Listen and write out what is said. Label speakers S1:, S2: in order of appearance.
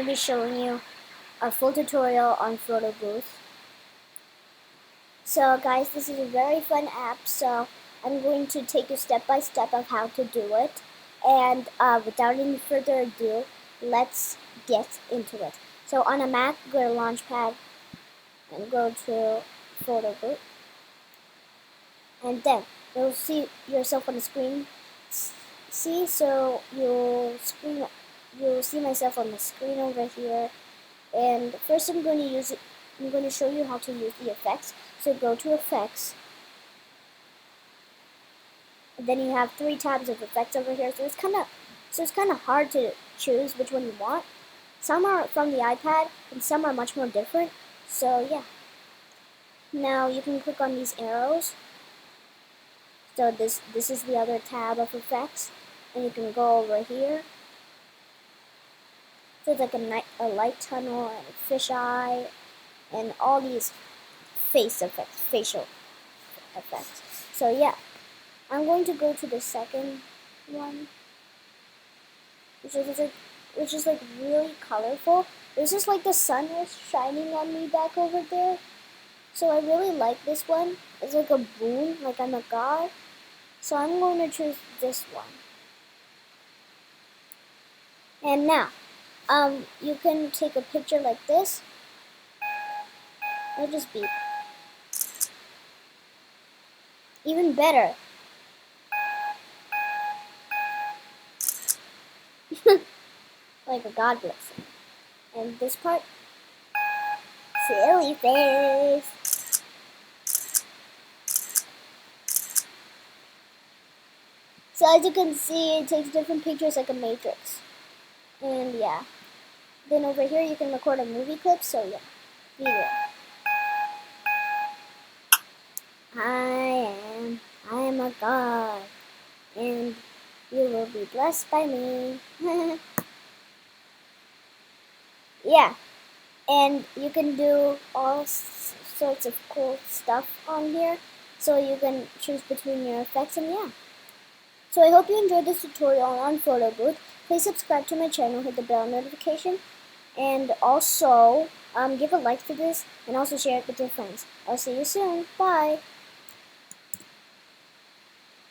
S1: be showing you a full tutorial on Photo Booth. So guys, this is a very fun app, so I'm going to take you step by step of how to do it. And without any further ado, let's get into it. So on a Mac, go to Launchpad and go to Photo Booth. And then you'll see yourself on the screen. So you'll see myself on the screen over here. And first I'm going to show you how to use the effects. So go to effects. And then you have 3 tabs of effects over here. So it's kind of hard to choose which one you want. Some are from the iPad and some are much more different. So yeah. Now you can click on these arrows. So this is the other tab of effects, and you can go over here. So it's like a light tunnel and a fisheye, and all these facial effects. So yeah, I'm going to go to the second one, which is like really colorful. It's just like the sun was shining on me back over there. So I really like this one. It's like a boon, like I'm a god. So I'm going to choose this one. And now, you can take a picture like this. It'll just beep. Even better. Like a god blessing. And this part, silly face. So as you can see, it takes different pictures like a matrix. And yeah. Then over here you can record a movie clip, so yeah. Be there. I am a god. And you will be blessed by me. Yeah. And you can do all sorts of cool stuff on here. So you can choose between your effects and yeah. So I hope you enjoyed this tutorial on Photo Booth. Please subscribe to my channel, hit the bell notification, and also give a like to this, and also share it with your friends. I'll see you soon. Bye!